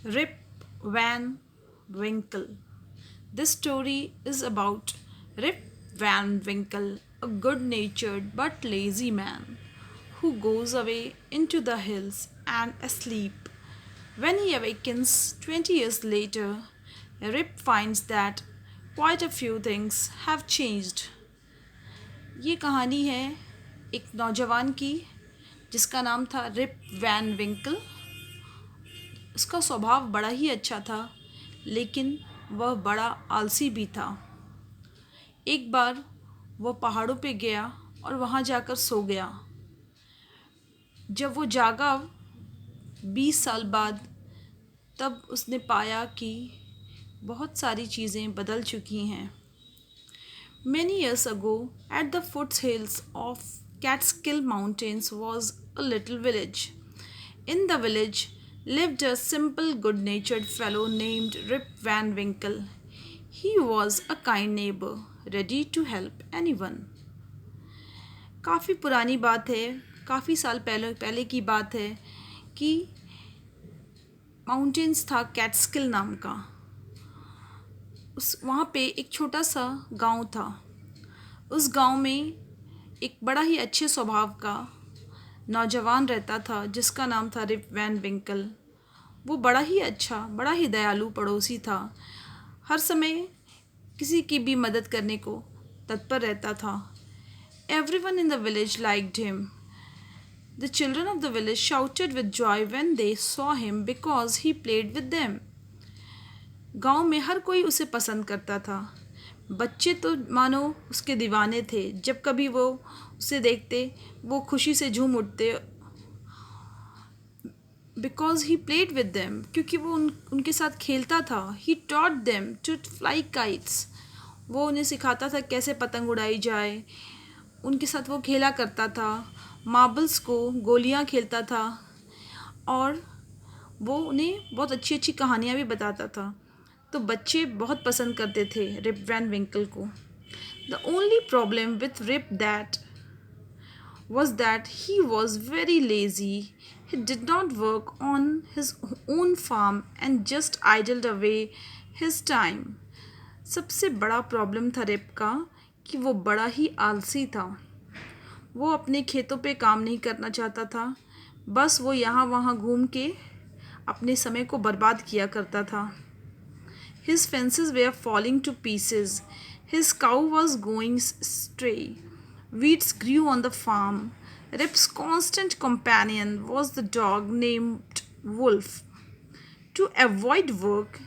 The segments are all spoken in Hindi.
Rip Van Winkle. This story is about Rip Van Winkle, a good natured but lazy man who goes away into the hills and asleep. When he awakens 20 years later, Rip finds that quite a few things have changed. ये कहानी है एक नौजवान की जिसका नाम था रिप वैन विंकल। उसका स्वभाव बड़ा ही अच्छा था, लेकिन वह बड़ा आलसी भी था। एक बार वह पहाड़ों पे गया और वहाँ जाकर सो गया। जब वो जागा 20 साल बाद, तब उसने पाया कि बहुत सारी चीज़ें बदल चुकी हैं। Many years ago, at the foothills of Catskill Mountains was a little village. In the village lived a simple, good natured fellow named Rip Van Winkle. He was a kind neighbor, ready to help anyone. काफ़ी पुरानी बात है, काफ़ी साल पहले पहले की बात है कि माउंटेन्स था कैट्सकिल नाम का। उस वहाँ पे एक छोटा सा गांव था। उस गांव में एक बड़ा ही अच्छे स्वभाव का नौजवान रहता था जिसका नाम था रिप वैन विंकल। वो बड़ा ही अच्छा, बड़ा ही दयालु पड़ोसी था। हर समय किसी की भी मदद करने को तत्पर रहता था। Everyone in the village liked him. The children of the village shouted with Joy when they saw him because he played with them. गांव में हर कोई उसे पसंद करता था। बच्चे तो मानो उसके दीवाने थे। जब कभी वो उसे देखते, वो खुशी से झूम उठते। Because he played with them, क्योंकि वो उनके साथ खेलता था। He taught them to fly kites. वो उन्हें सिखाता था कैसे पतंग उड़ाई जाए। उनके साथ वो खेला करता था। मार्बल्स को गोलियां खेलता था। और वो उन्हें बहुत अच्छी अच्छी कहानियाँ भी बताता था। तो बच्चे बहुत पसंद करते थे रिप वैन विंकल को। The only problem with Rip that was that he was very lazy. He did not work on his own farm and just idled away his time. सबसे बड़ा प्रॉब्लम था रिप का कि वो बड़ा ही आलसी था। वो अपने खेतों पे काम नहीं करना चाहता था। बस वो यहाँ वहाँ घूम के अपने समय को बर्बाद किया करता था। His fences were falling to pieces. His cow was going stray. Weeds grew on the farm. Rip's constant companion was the dog named Wolf. To avoid work,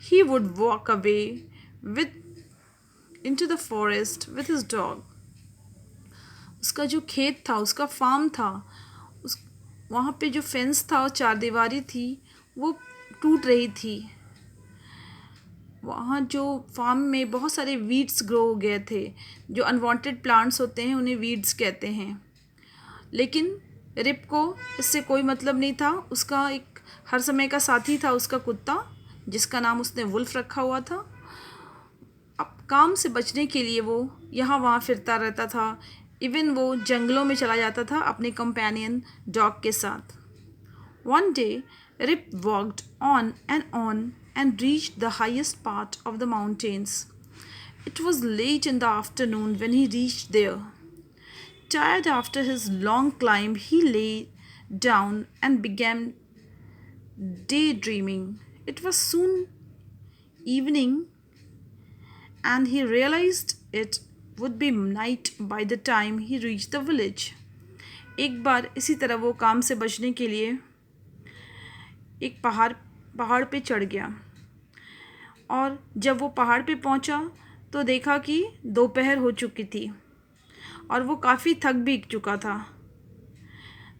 he would walk away with into the forest with his dog. उसका जो खेत था, उसका फार्म था, उस वहाँ पे जो फेंस था और चारदीवारी थी, वो टूट रही थी। वहाँ जो फार्म में बहुत सारे वीड्स ग्रो हो गए थे। जो अनवांटेड प्लांट्स होते हैं उन्हें वीड्स कहते हैं। लेकिन रिप को इससे कोई मतलब नहीं था। उसका एक हर समय का साथी था उसका कुत्ता, जिसका नाम उसने वुल्फ रखा हुआ था। अब काम से बचने के लिए वो यहाँ वहाँ फिरता रहता था। इवन वो जंगलों में चला जाता था अपने कंपेनियन डॉग के साथ। One day, Rip walked on and reached the highest part of the mountains. It was late in the afternoon when he reached there. Tired after his long climb, he lay down and began daydreaming. It was soon evening, and he realized it would be night by the time he reached the village. एक बार इसी तरह वो काम से बचने के लिए एक पहाड़ पे चढ़ गया। और जब वो पहाड़ पे पहुंचा तो देखा कि दोपहर हो चुकी थी और वो काफ़ी थक भी चुका था।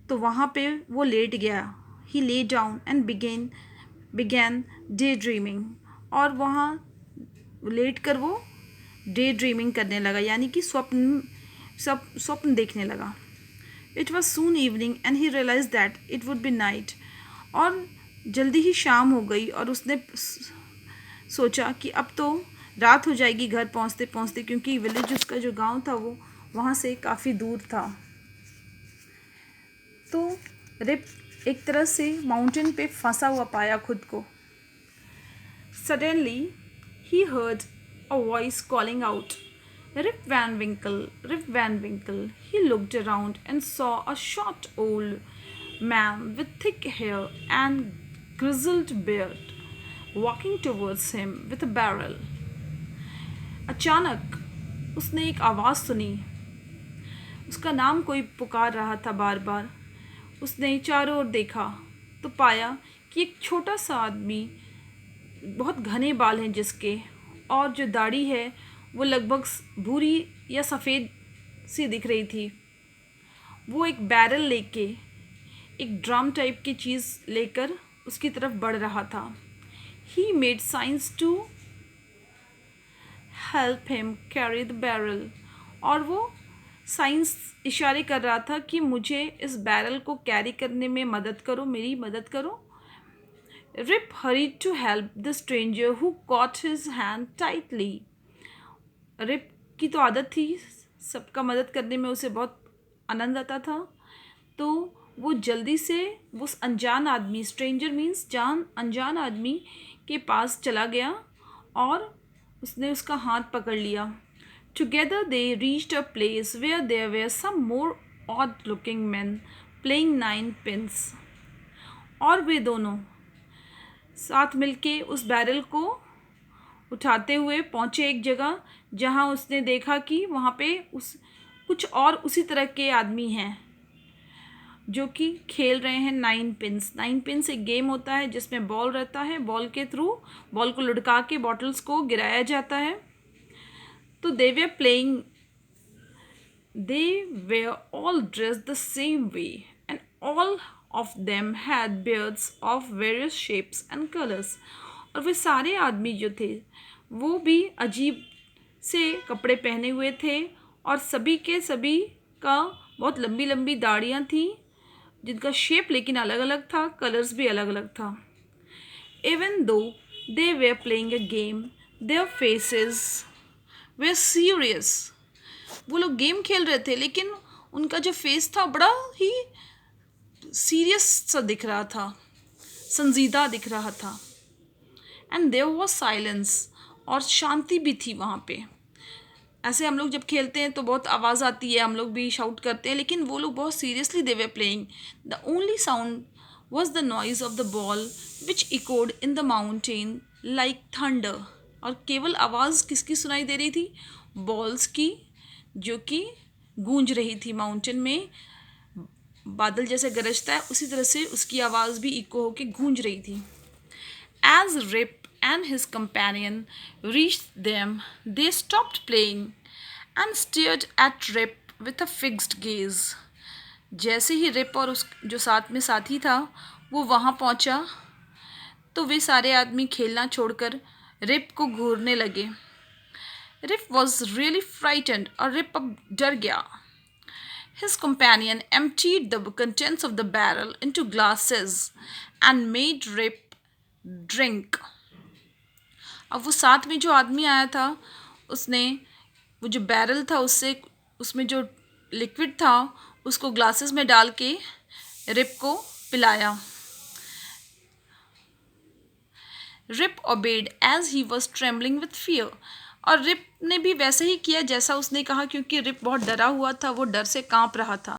तो वहाँ पे वो लेट गया। He lay down and began day dreaming. और वहाँ लेट कर वो डे ड्रीमिंग करने लगा, यानी कि स्वप्न देखने लगा। It was soon evening and he realise that it would be night. और जल्दी ही शाम हो गई और उसने सोचा कि अब तो रात हो जाएगी घर पहुंचते पहुंचते, क्योंकि विलेज उसका जो गांव था वो वहाँ से काफ़ी दूर था। तो रिप एक तरह से माउंटेन पे फंसा हुआ पाया खुद को. Suddenly, he heard a voice calling out, Rip Van Winkle, Rip Van Winkle. He looked around and saw a short old man with thick hair and grizzled beard walking towards him with a barrel. अचानक उसने एक आवाज़ सुनी. उसका नाम कोई पुकार रहा था बार बार. उसने चारों ओर देखा तो पाया कि एक छोटा सा आदमी, बहुत घने बाल हैं जिसके, और जो दाढ़ी है वो लगभग भूरी या सफ़ेद सी दिख रही थी. वो एक बैरल लेके, एक ड्रम टाइप की चीज़ लेकर उसकी तरफ बढ़ रहा था. He made signs to help him carry the barrel. और वो साइंस इशारे कर रहा था कि मुझे इस बैरल को कैरी करने में मदद करो, मेरी मदद करो. Rip hurried to help the stranger who caught his hand tightly. Rip की तो आदत थी सबका मदद करने में, उसे बहुत आनंद आता था. तो वो जल्दी से उस अनजान आदमी, स्ट्रेंजर मीन्स अनजान आदमी के पास चला गया और उसने उसका हाथ पकड़ लिया. Together they reached a place where there were some more odd-looking men playing nine pins. और वे दोनों साथ मिलके उस बैरल को उठाते हुए पहुँचे एक जगह जहाँ उसने देखा कि वहाँ पे कुछ और उसी तरह के आदमी हैं जो कि खेल रहे हैं नाइन पिन्स. नाइन पिन्स एक गेम होता है जिसमें बॉल रहता है. बॉल के थ्रू बॉल को लुढ़का के बॉटल्स को गिराया जाता है. तो they were all dressed the same way and all of them had beards of various shapes and colors. और वे सारे आदमी जो थे वो भी अजीब से कपड़े पहने हुए थे और सभी के सभी का बहुत लंबी लंबी दाढ़ियाँ थी जिनका शेप लेकिन अलग अलग था, कलर्स भी अलग अलग था. Even though they were playing a game, their faces were serious. वो लोग गेम खेल रहे थे लेकिन उनका जो फेस था बड़ा ही सीरियस सा दिख रहा था, संजीदा दिख रहा था. एंड देयर वाज साइलेंस, और शांति भी थी वहाँ पे. ऐसे हम लोग जब खेलते हैं तो बहुत आवाज़ आती है, हम लोग भी शाउट करते हैं, लेकिन वो लोग बहुत seriously they were playing. The only sound was the noise of the ball which echoed in the mountain like thunder. और केवल आवाज़ किसकी सुनाई दे रही थी? बॉल्स की, जो कि गूंज रही थी माउंटेन में. बादल जैसे गरजता है उसी तरह से उसकी आवाज़ भी इको होके गूंज रही थी. As Rip and his companion reached them, they stopped playing and stared at Rip with a fixed gaze. जैसे ही रिप और उस जो साथ में साथी था वो वहाँ पहुँचा तो वे सारे आदमी खेलना छोड़कर रिप को घूरने लगे. रिप वॉज रियली फ्राइटेंड और रिप अब डर गया. His companion emptied the contents of the barrel into glasses and made Rip drink. अब वो साथ में जो आदमी आया था उसने वो जो बैरल था उसमें जो लिक्विड था उसको ग्लासेस में डाल के रिप को पिलाया. Rip obeyed as he was trembling with fear. और रिप ने भी वैसे ही किया जैसा उसने कहा, क्योंकि रिप बहुत डरा हुआ था, वो डर से कांप रहा था.